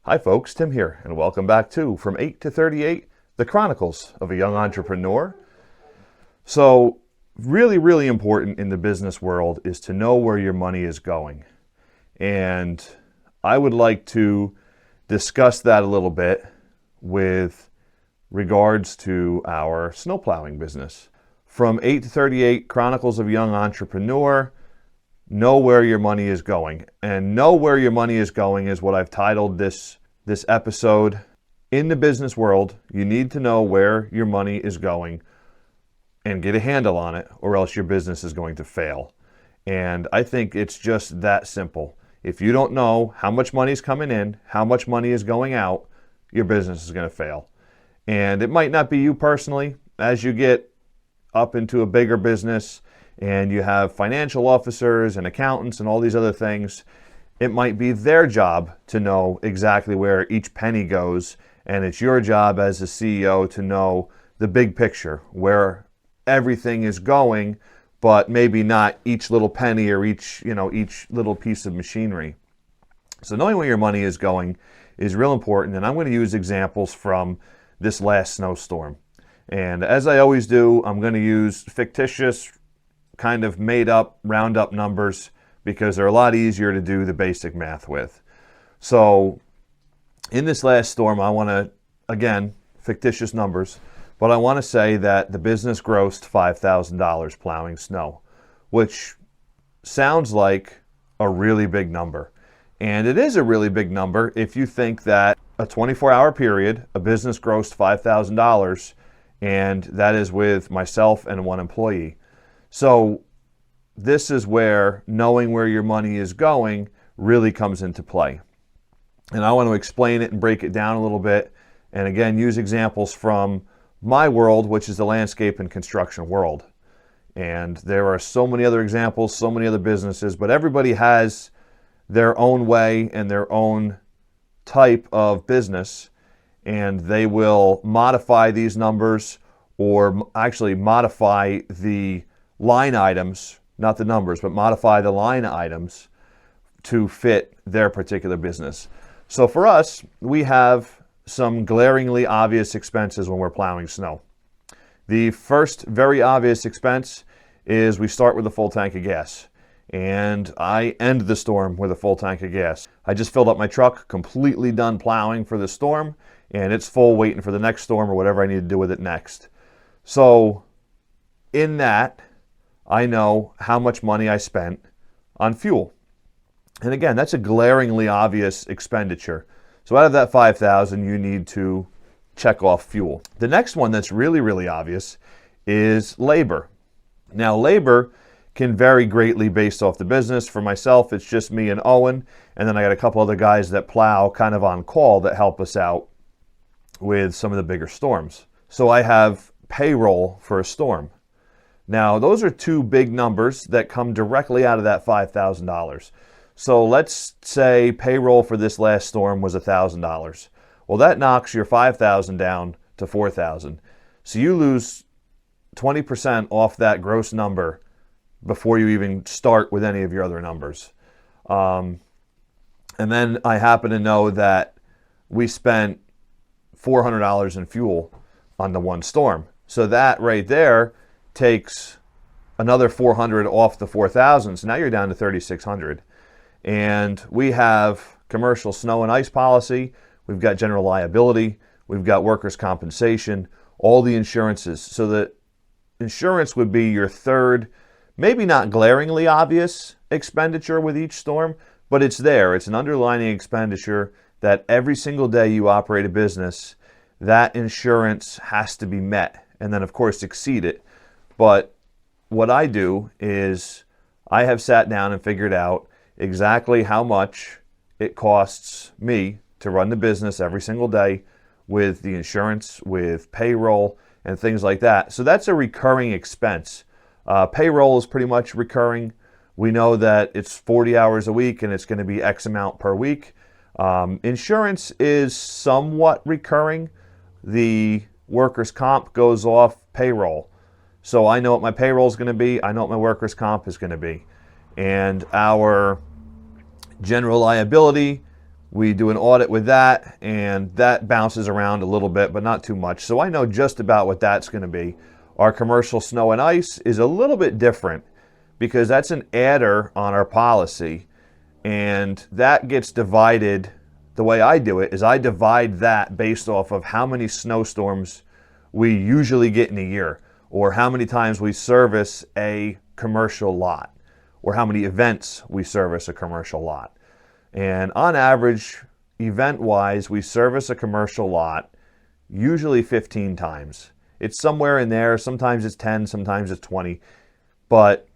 Hi folks, Tim here, and welcome back to From 8 to 38, the Chronicles of a Young Entrepreneur. So, really important in the business world is to know where your money is going. And I would like to discuss that a little bit with regards to our snowplowing business. From 8 to 38, Chronicles of a Young Entrepreneur, know where your money is going. And know where your money is going is what I've titled this episode. In the business world, you need to know where your money is going and get a handle on it, or else your business is going to fail. And I think it's just that simple. If you don't know how much money is coming in, how much money is going out, your business is going to fail. And it might not be you personally. As you get up into a bigger business and you have financial officers and accountants and all these other things, it might be their job to know exactly where each penny goes, and it's your job as a CEO to know the big picture, where everything is going, but maybe not each little penny or each little piece of machinery. So knowing where your money is going is real important, and I'm going to use examples from this last snowstorm. And as I always do, I'm going to use fictitious, kind of made up, round up numbers because they're a lot easier to do the basic math with. So in this last storm, I want to, again, fictitious numbers, but I want to say that the business grossed $5,000 plowing snow, which sounds like a really big number. And it is a really big number if you think that a 24-hour period, a business grossed $5,000, and that is with myself and one employee. So this is where knowing where your money is going really comes into play. And I want to explain it and break it down a little bit, and again, use examples from my world, which is the landscape and construction world. And there are so many other examples, so many other businesses, but everybody has their own way and their own type of business, and they will modify these numbers, or actually modify the line items, not the numbers, but modify the line items to fit their particular business. So for us, we have some glaringly obvious expenses when we're plowing snow. The first very obvious expense is we start with a full tank of gas. And I end the storm with a full tank of gas. I just filled up my truck, completely done plowing for the storm, and it's full waiting for the next storm or whatever I need to do with it next. So in that, I know how much money I spent on fuel. And again, that's a glaringly obvious expenditure. So out of that $5,000, you need to check off fuel. The next one that's really obvious is labor. Now, labor can vary greatly based off the business. For myself, it's just me and Owen, and then I got a couple other guys that plow kind of on call that help us out with some of the bigger storms. So I have payroll for a storm. Now, those are two big numbers that come directly out of that $5,000. So let's say payroll for this last storm was $1,000. Well, that knocks your $5,000 down to $4,000. So you lose 20% off that gross number before you even start with any of your other numbers. And then I happen to know that we spent $400 in fuel on the one storm. So that right there takes another $400 off the $4,000. So now you're down to $3,600. And we have commercial snow and ice policy. We've got general liability. We've got workers' compensation, all the insurances. So the insurance would be your third, maybe not glaringly obvious expenditure with each storm, but it's there. It's an underlying expenditure that every single day you operate a business, that insurance has to be met, and then of course exceed it. But what I do is I have sat down and figured out exactly how much it costs me to run the business every single day with the insurance, with payroll, and things like that. So that's a recurring expense. Payroll is pretty much recurring. We know that it's 40 hours a week and it's going to be X amount per week. Insurance is somewhat recurring. The workers' comp goes off payroll. So I know what my payroll is going to be. I know what my workers' comp is going to be. And our general liability We do an audit with that, and that bounces around a little bit, but not too much. So I know just about what that's going to be. Our commercial snow and ice is a little bit different because that's an adder on our policy, and that gets divided. The way I do it is I divide that based off of how many snowstorms we usually get in a year, or how many times we service a commercial lot, or how many events we service a commercial lot. And on average, event-wise, we service a commercial lot usually 15 times. It's somewhere in there. Sometimes it's 10, sometimes it's 20. But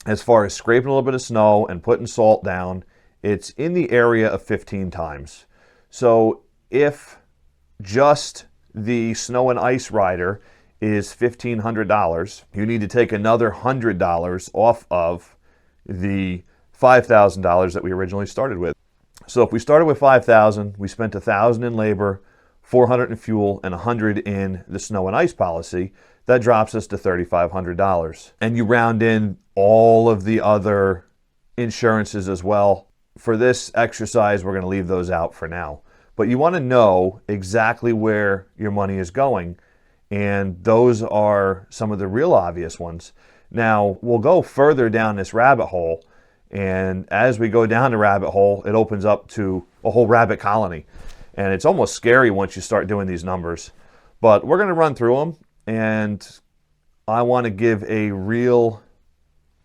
as far as scraping a little bit of snow and putting salt down, it's in the area of 15 times. So if just the snow and ice rider is $1,500, you need to take another $100 off of the $5,000 that we originally started with. So if we started with $5,000, we spent $1,000 in labor, $400 in fuel, and $100 in the snow and ice policy, that drops us to $3,500. And you round in all of the other insurances as well. For this exercise, we're going to leave those out for now. But you want to know exactly where your money is going, and those are some of the real obvious ones. Now, we'll go further down this rabbit hole, and as we go down the rabbit hole, it opens up to a whole rabbit colony. And it's almost scary once you start doing these numbers. But we're going to run through them, and I want to give a real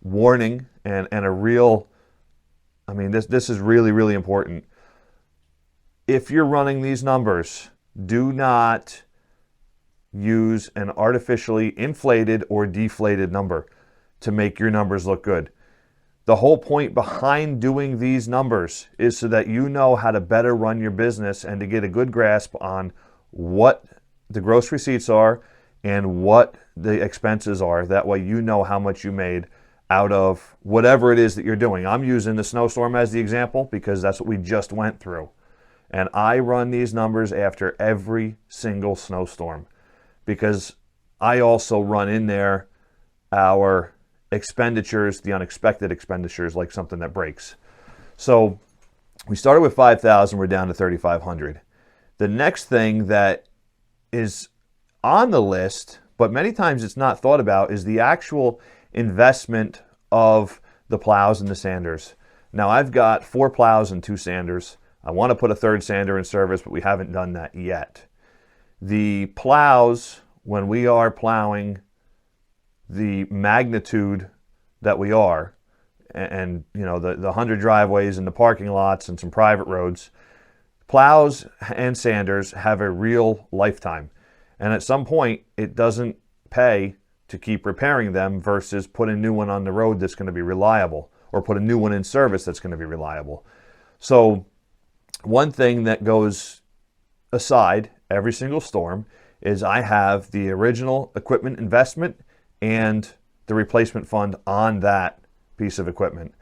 warning and a real, this is really, really important. If you're running these numbers, do not use an artificially inflated or deflated number to make your numbers look good. The whole point behind doing these numbers is so that you know how to better run your business and to get a good grasp on what the gross receipts are and what the expenses are. That way you know how much you made out of whatever it is that you're doing. I'm using the snowstorm as the example because that's what we just went through. And I run these numbers after every single snowstorm because I also run in there our expenditures, the unexpected expenditures, like something that breaks. So we started with 5,000, we're down to 3,500. The next thing that is on the list, but many times it's not thought about, is the actual investment of the plows and the sanders. Now I've got 4 plows and 2 sanders. I want to put a 3rd sander in service, but we haven't done that yet. The plows, when we are plowing the magnitude that we are, and the 100 driveways and the parking lots and some private roads, plows and sanders have a real lifetime. And at some point, it doesn't pay to keep repairing them versus put a new one on the road that's going to be reliable, or put a new one in service that's going to be reliable. So one thing that goes aside every single storm is I have the original equipment investment and the replacement fund on that piece of equipment.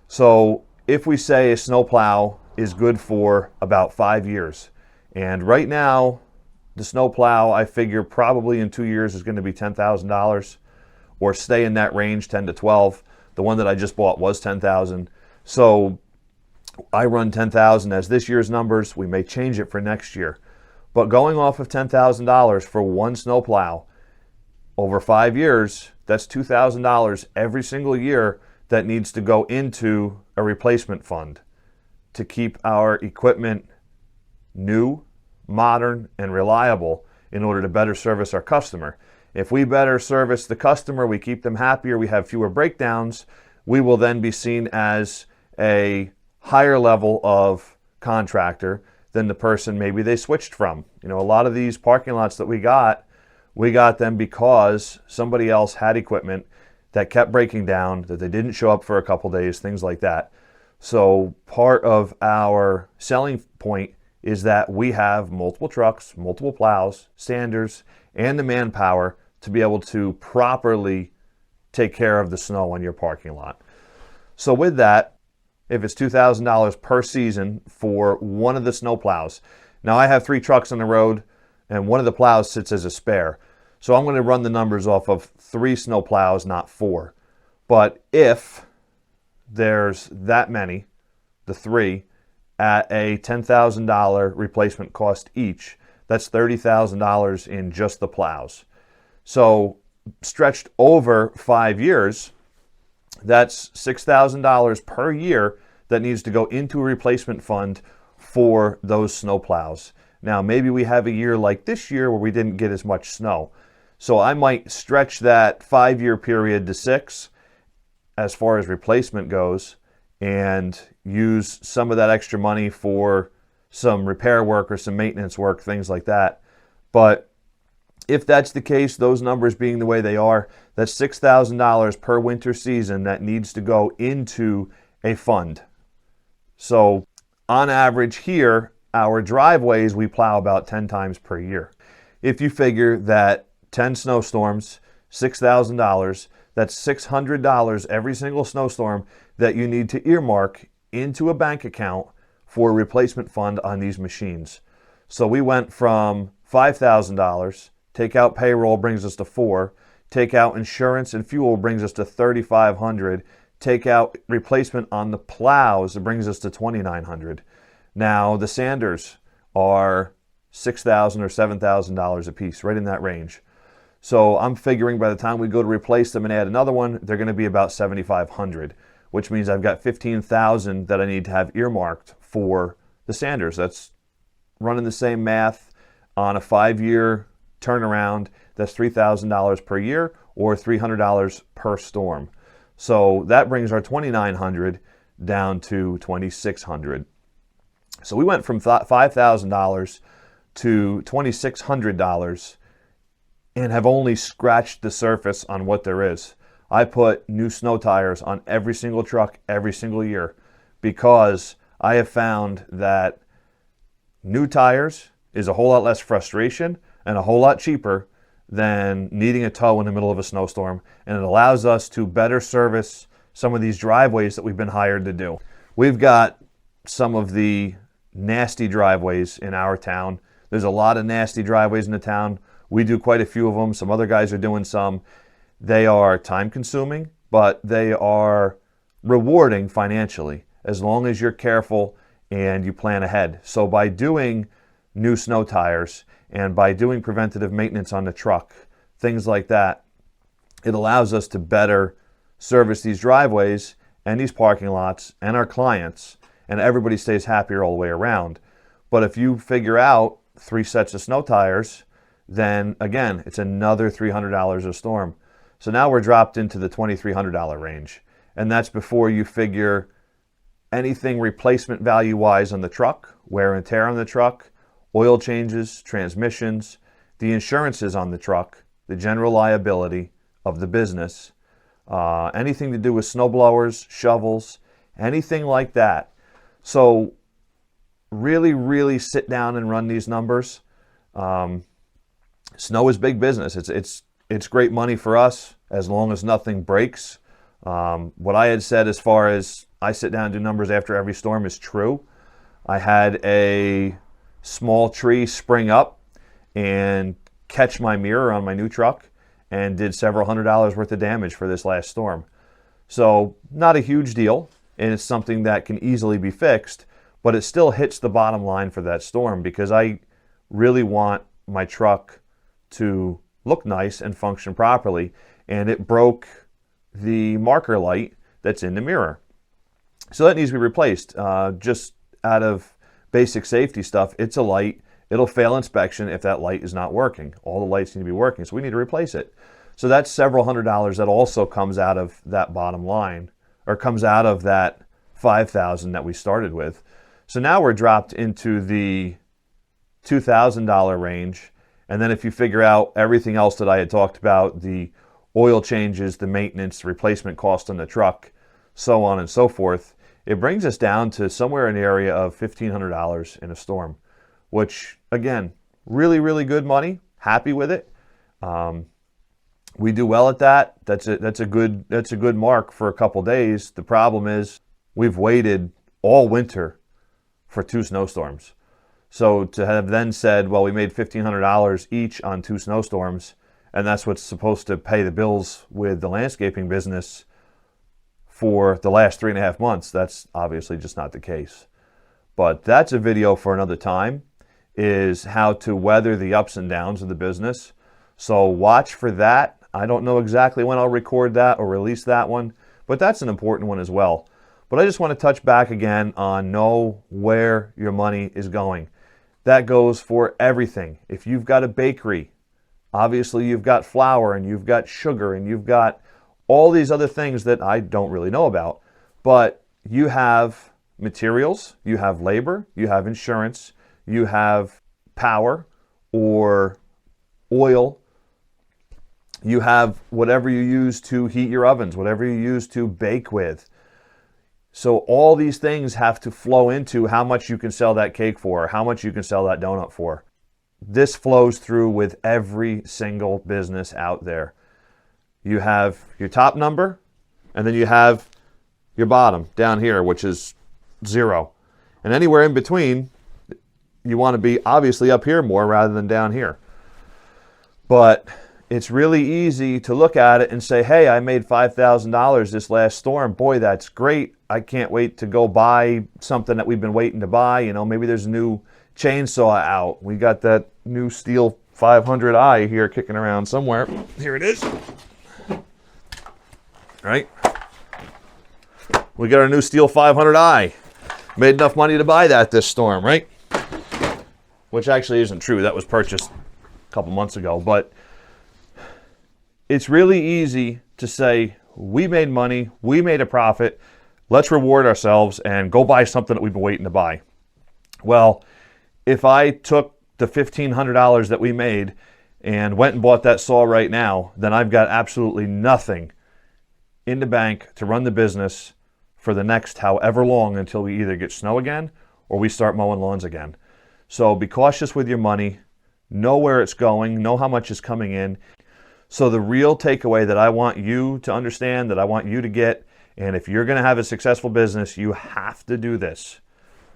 So if we say a snowplow is good for about 5 years, and right now the snowplow I figure probably in 2 years is going to be $10,000 or stay in that range, 10 to 12. The one that I just bought was 10,000. So I run 10,000 as this year's numbers. We may change it for next year. But going off of $10,000 for one snowplow over 5 years, that's $2,000 every single year that needs to go into a replacement fund to keep our equipment new, modern, and reliable in order to better service our customer. If we better service the customer, we keep them happier, we have fewer breakdowns, we will then be seen as a higher level of contractor than the person maybe they switched from. A lot of these parking lots that we got them because somebody else had equipment that kept breaking down, that they didn't show up for a couple days, things like that. So part of our selling point is that we have multiple trucks, multiple plows, sanders, and the manpower to be able to properly take care of the snow on your parking lot. So with that, if it's $2,000 per season for one of the snow plows. Now I have 3 trucks on the road and one of the plows sits as a spare. So I'm going to run the numbers off of 3 snow plows, not 4. But if there's that many, the 3, at a $10,000 replacement cost each. That's $30,000 in just the plows. So stretched over 5 years, that's $6,000 per year that needs to go into a replacement fund for those snow plows. Now, maybe we have a year like this year where we didn't get as much snow. So I might stretch that 5-year period to 6 as far as replacement goes and use some of that extra money for some repair work or some maintenance work, things like that. But if that's the case, those numbers being the way they are, that's $6,000 per winter season that needs to go into a fund. So on average here, our driveways, we plow about 10 times per year. If you figure that 10 snowstorms, $6,000, that's $600 every single snowstorm that you need to earmark into a bank account for a replacement fund on these machines. So we went from $5,000, take out payroll brings us to $4,000, take out insurance and fuel brings us to $3,500, take out replacement on the plows, it brings us to $2,900. Now the sanders are $6,000 or $7,000 a piece, right in that range. So I'm figuring by the time we go to replace them and add another one, they're going to be about $7,500, which means I've got $15,000 that I need to have earmarked for the sanders. That's running the same math on a 5-year turnaround. That's $3,000 per year or $300 per storm. So that brings our $2,900 down to $2,600. So we went from $5,000 to $2,600 and have only scratched the surface on what there is. I put new snow tires on every single truck every single year because I have found that new tires is a whole lot less frustration and a whole lot cheaper than needing a tow in the middle of a snowstorm, and it allows us to better service some of these driveways that we've been hired to do. We've got some of the nasty driveways in our town. There's a lot of nasty driveways in the town. We do quite a few of them. Some other guys are doing some. They are time consuming, but they are rewarding financially as long as you're careful and you plan ahead. So by doing new snow tires and by doing preventative maintenance on the truck, things like that, it allows us to better service these driveways and these parking lots and our clients, and everybody stays happier all the way around. But if you figure out 3 sets of snow tires, then again, it's another $300 a storm. So now we're dropped into the $2,300 range. And that's before you figure anything replacement value-wise on the truck, wear and tear on the truck, oil changes, transmissions, the insurances on the truck, the general liability of the business, anything to do with snow blowers, shovels, anything like that. So really sit down and run these numbers. Snow is big business. It's great money for us as long as nothing breaks. What I had said as far as I sit down and do numbers after every storm is true. I had a small tree spring up and catch my mirror on my new truck and did several $100s worth of damage for this last storm. So not a huge deal, and it's something that can easily be fixed, but it still hits the bottom line for that storm because I really want my truck to look nice and function properly, and it broke the marker light that's in the mirror. So that needs to be replaced. Just out of basic safety stuff, it's a light. It'll fail inspection if that light is not working. All the lights need to be working, so we need to replace it. So that's several $100s that also comes out of that bottom line, or comes out of that $5,000 that we started with. So now we're dropped into the $2,000 range. And then if you figure out everything else that I had talked about, the oil changes, the maintenance, the replacement cost on the truck, so on and so forth, it brings us down to somewhere in the area of $1,500 in a storm, which, again, really good money. Happy with it. We do well at that. That's a good mark for a couple days. The problem is we've waited all winter for 2 snowstorms. So to have then said, well, we made $1,500 each on 2 snowstorms, and that's what's supposed to pay the bills with the landscaping business for the last 3.5 months, that's obviously just not the case. But that's a video for another time, is how to weather the ups and downs of the business. So watch for that. I don't know exactly when I'll record that or release that one, but that's an important one as well. But I just want to touch back again on know where your money is going. That goes for everything. If you've got a bakery, obviously you've got flour and you've got sugar and you've got all these other things that I don't really know about. But you have materials, you have labor, you have insurance, you have power or oil, you have whatever you use to heat your ovens, whatever you use to bake with. So all these things have to flow into how much you can sell that cake for, or how much you can sell that donut for. This flows through with every single business out there. You have your top number, and then you have your bottom down here, which is 0. And anywhere in between, you want to be obviously up here more rather than down here. But it's really easy to look at it and say, hey, I made $5,000 this last storm. Boy, that's great. I can't wait to go buy something that we've been waiting to buy. You know, maybe there's a new chainsaw out. We got that new Steel 500i here kicking around somewhere. Here it is. Right? We got our new Steel 500i. Made enough money to buy that this storm, right? Which actually isn't true. That was purchased a couple months ago. But it's really easy to say, we made money, we made a profit, let's reward ourselves and go buy something that we've been waiting to buy. Well, if I took the $1,500 that we made and went and bought that saw right now, then I've got absolutely nothing in the bank to run the business for the next however long until we either get snow again or we start mowing lawns again. So be cautious with your money, know where it's going, know how much is coming in. So the real takeaway that I want you to understand, that I want you to get, and if you're going to have a successful business, you have to do this.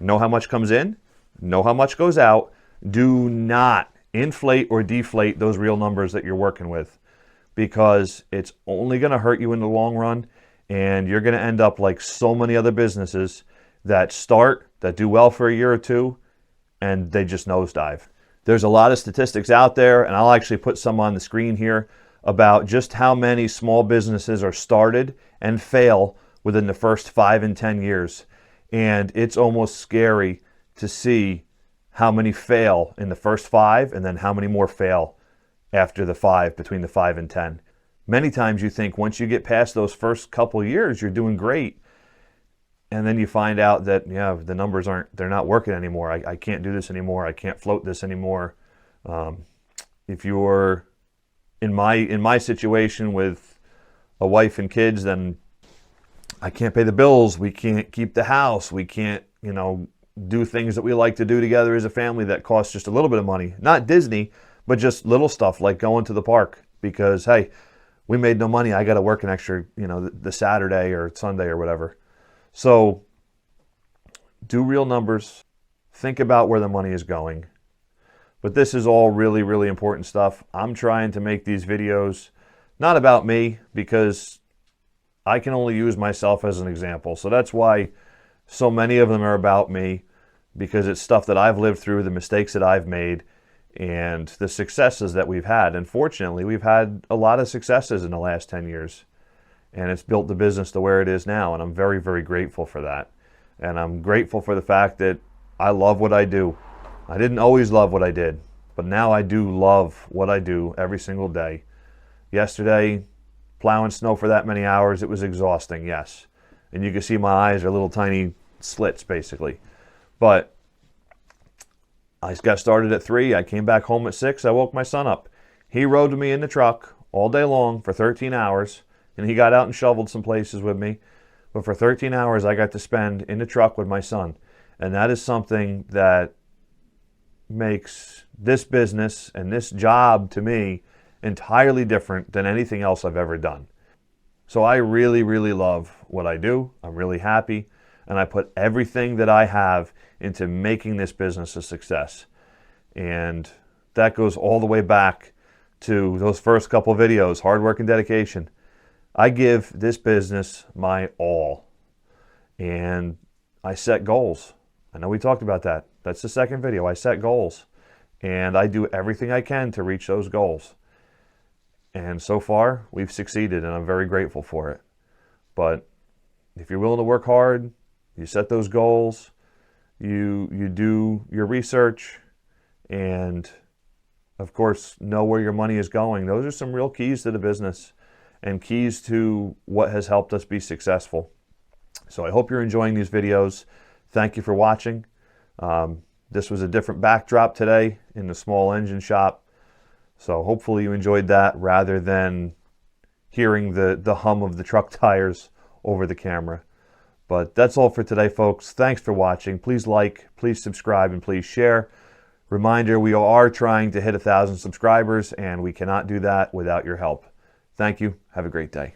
Know how much comes in, know how much goes out. Do not inflate or deflate those real numbers that you're working with, because it's only going to hurt you in the long run, and you're going to end up like so many other businesses that do well for a year or two, and they just nosedive. There's a lot of statistics out there, and I'll actually put some on the screen here about just how many small businesses are started and fail within the first 5 and 10 years. And it's almost scary to see how many fail in the first 5 and then how many more fail after the 5, between the 5 and 10. Many times you think once you get past those first couple years, you're doing great. And then you find out that, yeah, the numbers they're not working anymore. I can't do this anymore. I can't float this anymore. If you're in my situation with a wife and kids, then I can't pay the bills. We can't keep the house. We can't, do things that we like to do together as a family that costs just a little bit of money. Not Disney, but just little stuff like going to the park because, hey, we made no money. I got to work an extra, the Saturday or Sunday or whatever. So do real numbers. Think about where the money is going. But this is all really, really important stuff. I'm trying to make these videos not about me because I can only use myself as an example. So that's why so many of them are about me, because it's stuff that I've lived through, the mistakes that I've made, and the successes that we've had. And fortunately, we've had a lot of successes in the last 10 years. And it's built the business to where it is now. And I'm very, very grateful for that. And I'm grateful for the fact that I love what I do. I didn't always love what I did, but now I do love what I do every single day. Yesterday, plowing snow for that many hours, it was exhausting, yes. And you can see my eyes are little tiny slits, basically. But I got started at 3. I came back home at 6. I woke my son up. He rode with me in the truck all day long for 13 hours. And he got out and shoveled some places with me. But for 13 hours, I got to spend in the truck with my son. And that is something that makes this business and this job to me entirely different than anything else I've ever done. So I really, really love what I do. I'm really happy. And I put everything that I have into making this business a success. And that goes all the way back to those first couple videos, hard work and dedication. I give this business my all, and I set goals. I know we talked about that. That's the second video. I set goals, and I do everything I can to reach those goals. And so far, we've succeeded, and I'm very grateful for it. But if you're willing to work hard, you set those goals, you do your research, and of course, know where your money is going. Those are some real keys to the business and keys to what has helped us be successful. So I hope you're enjoying these videos. Thank you for watching. This was a different backdrop today in the small engine shop. So hopefully you enjoyed that rather than hearing the hum of the truck tires over the camera. But that's all for today, folks. Thanks for watching. Please like, please subscribe, and please share. Reminder, we are trying to hit 1,000 subscribers, and we cannot do that without your help. Thank you. Have a great day.